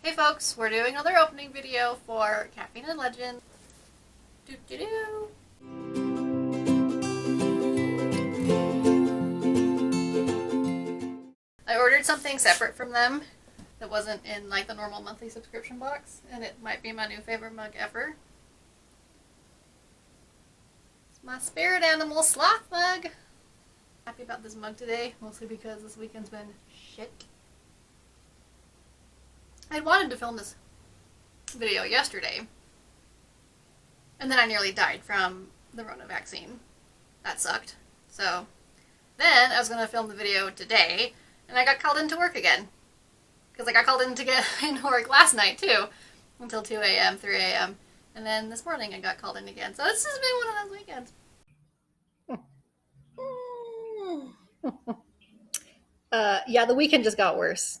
Hey folks, we're doing another opening video for Caffeine and Legends. Doo-doo-doo. I ordered something separate from them that wasn't in like the normal monthly subscription box, and it might be my new favorite mug ever. It's my spirit animal sloth mug. Happy about this mug today, mostly because this weekend's been shit. I wanted to film this video yesterday, and then I nearly died from the Rona vaccine. That sucked. So then I was going to film the video today, and I got called into work again. Because I got called in to get into work last night too, until 2 a.m., 3 a.m. And then this morning I got called in again. So this has been one of those weekends. Yeah, the weekend just got worse.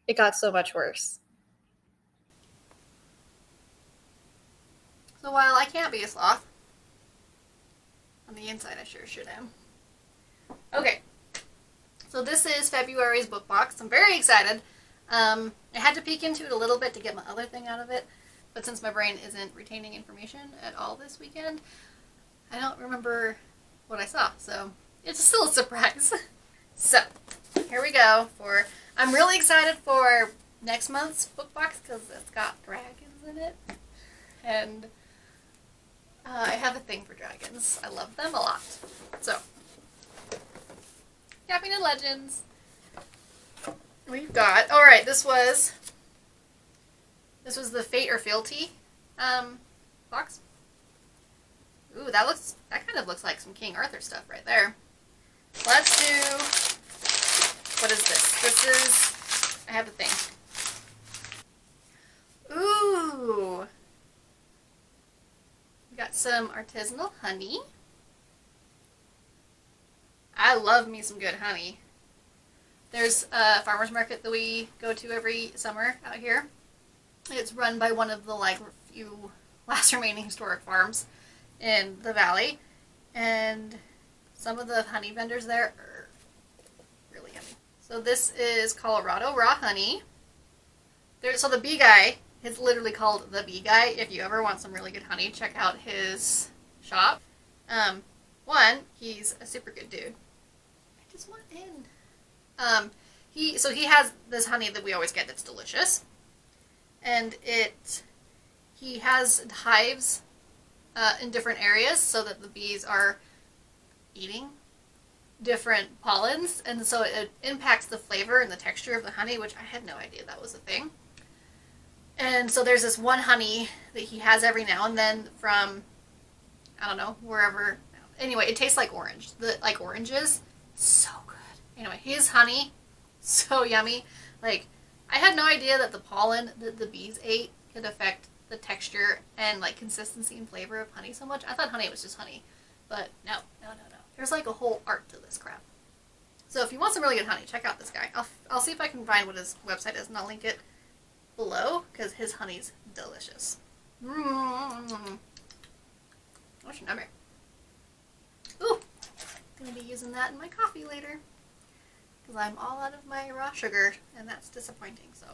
It got so much worse. So while I can't be a sloth, on the inside I sure should am. Okay, so this is February's book box. I'm very excited. I had to peek into it a little bit to get my other thing out of it, but since my brain isn't retaining information at all this weekend, I don't remember what I saw, so it's still a surprise. So, here we go. I'm really excited for next month's book box because it's got dragons in it, and I have a thing for dragons. I love them a lot. So, Caffeine and Legends. We've got, alright, this was the Fate or Fealty box. Ooh, that kind of looks like some King Arthur stuff right there. Let's do, what is this? This is, I have a thing. Ooh. We got some artisanal honey. I love me some good honey. There's a farmer's market that we go to every summer out here. It's run by one of the few last remaining historic farms in the valley, and some of the honey vendors there are really yummy. So this is Colorado raw honey. So the bee guy is literally called the bee guy. If you ever want some really good honey, check out his shop. One, he's a super good dude. I just want in. He has this honey that we always get that's delicious, and he has hives in different areas so that the bees are eating different pollens, and so it impacts the flavor and the texture of the honey, which I had no idea that was a thing. And so there's this one honey that he has every now and then from, I don't know, wherever. Anyway, it tastes like orange. Like oranges. So good. Anyway, his honey, so yummy. Like, I had no idea that the pollen that the bees ate could affect the texture and consistency and flavor of honey so much. I thought honey was just honey. But no. There's like a whole art to this crap. So if you want some really good honey, check out this guy. I'll see if I can find what his website is, and I'll link it below, because his honey's delicious. What's your number? Ooh, I'm going to be using that in my coffee later, because I'm all out of my raw sugar, and that's disappointing. So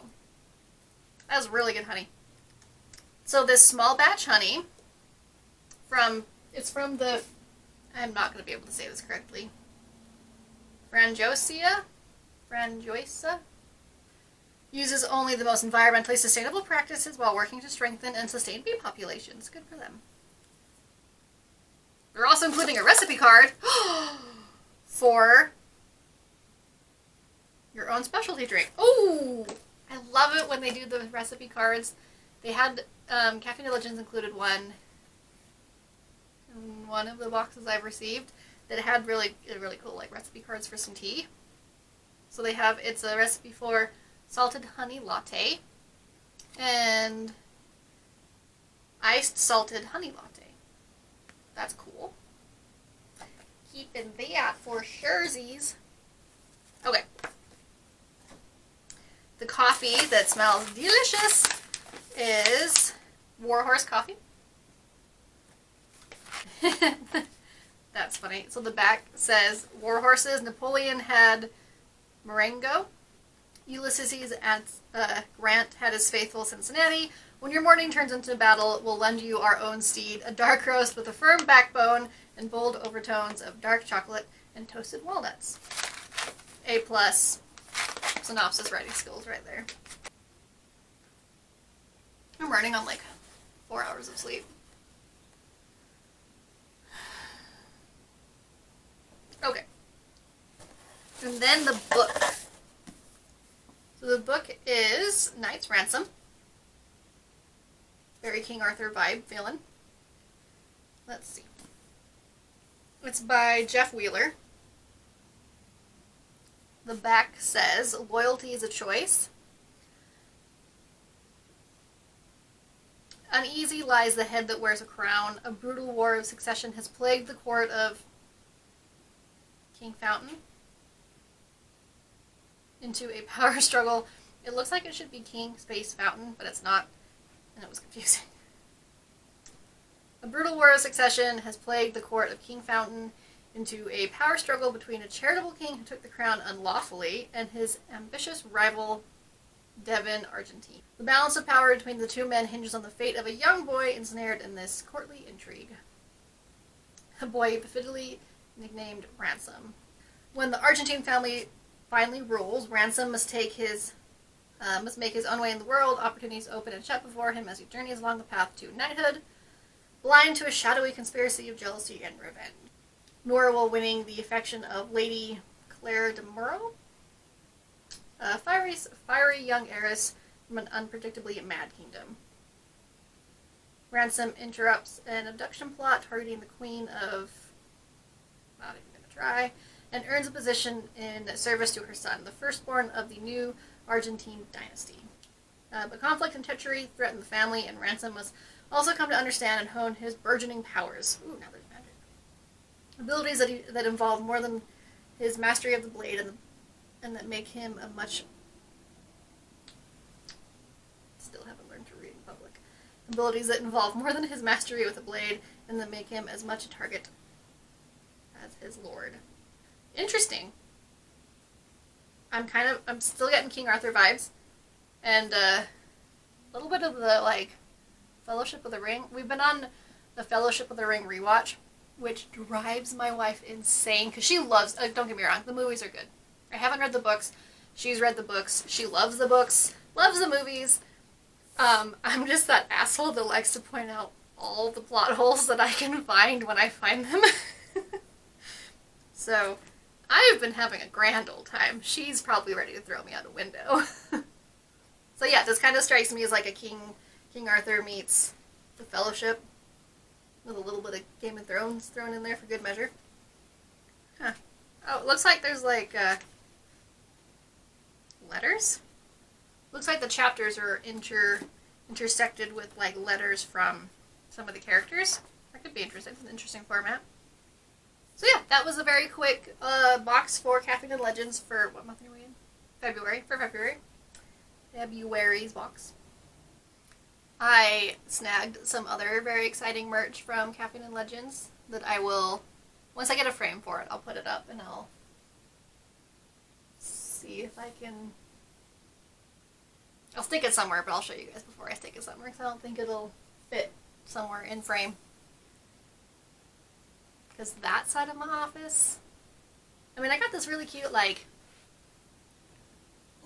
that was really good honey. So this small batch honey, it's from the, I'm not going to be able to say this correctly, Frangiosa, uses only the most environmentally sustainable practices while working to strengthen and sustain bee populations. Good for them. We're also including a recipe card for your own specialty drink. Oh, I love it when they do the recipe cards. They had Caffeine and Legends included one in one of the boxes I've received that had really cool recipe cards for some tea. So it's a recipe for salted honey latte and iced salted honey latte. That's cool. Keeping that for surezies. Okay. The coffee that smells delicious is Warhorse Coffee. That's funny. So the back says Warhorses Napoleon had Marengo, Ulysses and Grant had his faithful Cincinnati. When your morning turns into battle, we'll lend you our own steed, a dark roast with a firm backbone and bold overtones of dark chocolate and toasted walnuts. A+ synopsis writing skills right there. I'm running on like 4 hours of sleep. Okay. And then the book. So the book is Knight's Ransom. Very King Arthur vibe feeling. Let's see. It's by Jeff Wheeler. The back says, loyalty is a choice. Uneasy lies the head that wears a crown. A brutal war of succession has plagued the court of King Fountain into a power struggle. It looks like it should be King Space Fountain, but it's not, and it was confusing. A brutal war of succession has plagued the court of King Fountain into a power struggle between a charitable king who took the crown unlawfully and his ambitious rival, Devon Argentine. The balance of power between the two men hinges on the fate of a young boy ensnared in this courtly intrigue. A boy befittingly nicknamed Ransom. When the Argentine family finally rules, Ransom must make his own way in the world. Opportunities open and shut before him as he journeys along the path to knighthood, blind to a shadowy conspiracy of jealousy and revenge. Nor will winning the affection of Lady Claire de Muro, a fiery young heiress from an unpredictably mad kingdom. Ransom interrupts an abduction plot targeting the queen of... not even gonna try... and earns a position in service to her son, the firstborn of the new Argentine dynasty. But conflict and treachery threaten the family, and Ransom must also come to understand and hone his burgeoning powers. Ooh, now there's magic. Abilities that involve more than his mastery of the blade and that make him a much... Still haven't learned to read in public. Abilities that involve more than his mastery with the blade and that make him as much a target as his lord. Interesting. I'm still getting King Arthur vibes. And a little bit of the, like, Fellowship of the Ring. We've been on the Fellowship of the Ring rewatch, which drives my wife insane, because she loves, don't get me wrong, the movies are good. I haven't read the books. She's read the books. She loves the books, loves the movies. I'm just that asshole that likes to point out all the plot holes that I can find when I find them. So, I've been having a grand old time. She's probably ready to throw me out a window. So yeah, this kind of strikes me as like a King Arthur meets the Fellowship, with a little bit of Game of Thrones thrown in there for good measure. Huh. Oh, it looks like there's like letters? Looks like the chapters are intersected with like letters from some of the characters. That could be interesting. It's an interesting format. So yeah, that was a very quick box for Caffeine and Legends for, what month are we in? February. For February. February's box. I snagged some other very exciting merch from Caffeine and Legends that I will, once I get a frame for it, I'll put it up and I'll see if I can, I'll stick it somewhere, but I'll show you guys before I stick it somewhere because I don't think it'll fit somewhere in frame. Because that side of my office, I mean, I got this really cute, like,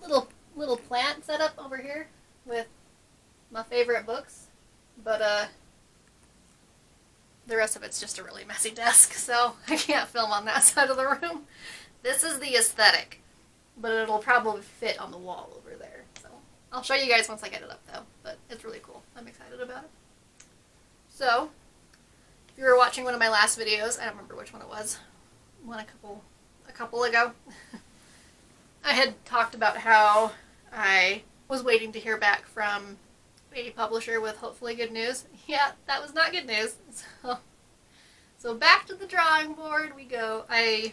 little plant set up over here with my favorite books, but the rest of it's just a really messy desk, so I can't film on that side of the room. This is the aesthetic, but it'll probably fit on the wall over there, so I'll show you guys once I get it up though, but it's really cool. I'm excited about it. So, if you were watching one of my last videos, I don't remember which one it was, a couple ago, I had talked about how I was waiting to hear back from a publisher with hopefully good news. Yeah, that was not good news. So back to the drawing board we go. I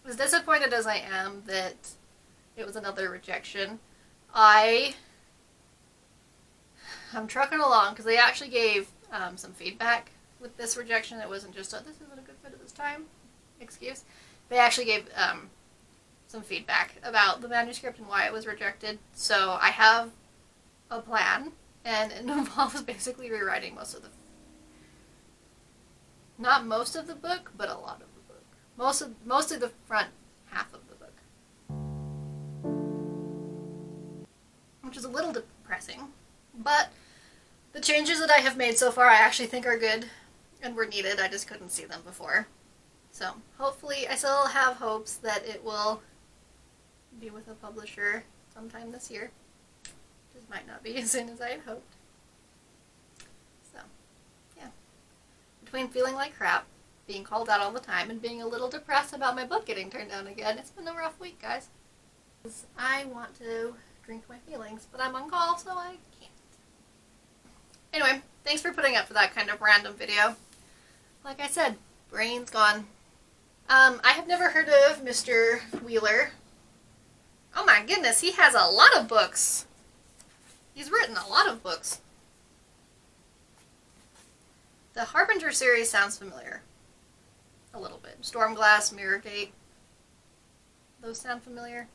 was disappointed as I am that it was another rejection. I'm trucking along because they actually gave some feedback with this rejection. It wasn't just, this isn't a good fit at this time excuse. They actually gave some feedback about the manuscript and why it was rejected. So I have a plan, and it involves basically rewriting not most of the book, but a lot of the book. Mostly the front half of the book. Which is a little depressing, but the changes that I have made so far I actually think are good and were needed. I just couldn't see them before. So hopefully, I still have hopes that it will be with a publisher sometime this year. Just might not be as soon as I had hoped. So, yeah. Between feeling like crap, being called out all the time, and being a little depressed about my book getting turned down again, it's been a rough week, guys. I want to drink my feelings, but I'm on call, so I can't. Anyway, thanks for putting up for that kind of random video. Like I said, brain's gone. I have never heard of Mr. Wheeler. Oh my goodness, he has a lot of books. He's written a lot of books. The Harbinger series sounds familiar. A little bit. Stormglass, Mirrorgate. Those sound familiar.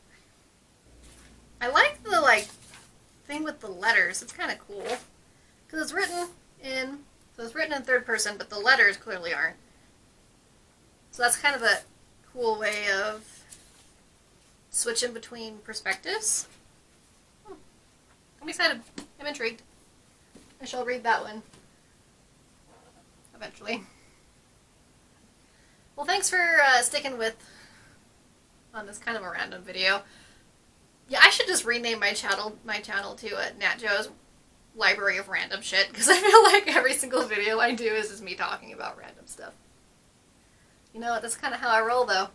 I like the, thing with the letters. It's kind of cool. Because it's written in third person, but the letters clearly aren't. So that's kind of a cool way of switching between perspectives. I'm excited. I'm intrigued. I shall read that one eventually. Well, thanks for sticking with on this kind of a random video. Yeah, I should just rename my channel to Nat Joe's Library of Random Shit, because I feel like every single video I do is just me talking about random stuff. You know, that's kind of how I roll, though.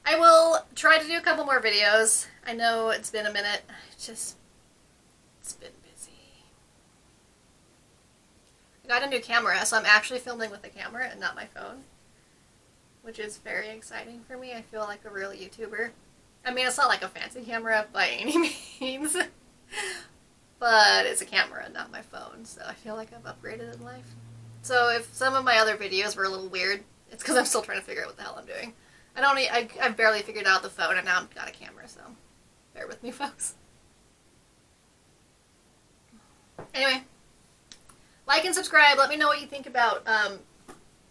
I will try to do a couple more videos. I know it's been a minute. It's been busy. I got a new camera, so I'm actually filming with the camera and not my phone, which is very exciting for me. I feel like a real YouTuber. I mean, it's not like a fancy camera by any means, but it's a camera, not my phone, so I feel like I've upgraded in life. So if some of my other videos were a little weird, it's because I'm still trying to figure out what the hell I'm doing. I've barely figured out the phone, and now I've got a camera, so bear with me, folks. Anyway, like and subscribe. Let me know what you think about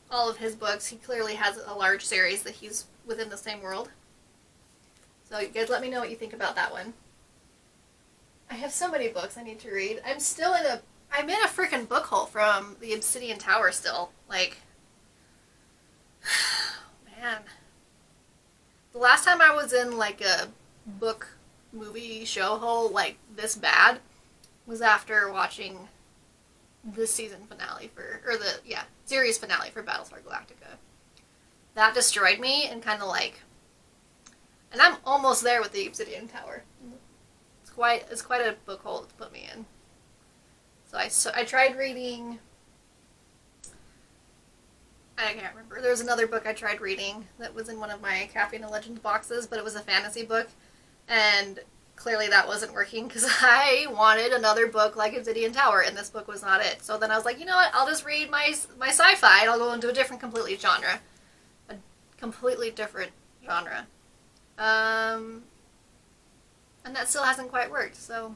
all of his books. He clearly has a large series that he's within the same world. So you guys let me know what you think about that one. I have so many books I need to read. I'm in a freaking book hole from the Obsidian Tower still. Like, man. The last time I was in like a book movie show hole like this bad was after watching the season finale series finale for Battlestar Galactica. That destroyed me and kind of and I'm almost there with the Obsidian Tower. It's quite a book hole to put me in. So I tried reading, I can't remember. There was another book I tried reading that was in one of my Caffeine and Legends boxes, but it was a fantasy book, and clearly that wasn't working because I wanted another book like Obsidian Tower, and this book was not it. So then I was like, you know what, I'll just read my sci-fi, and I'll go into a completely different genre. And that still hasn't quite worked, so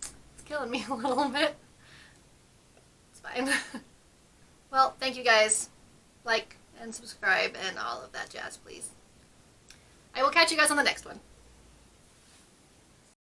it's killing me a little bit. It's fine. Well, thank you guys. Like and subscribe and all of that jazz, please. I will catch you guys on the next one.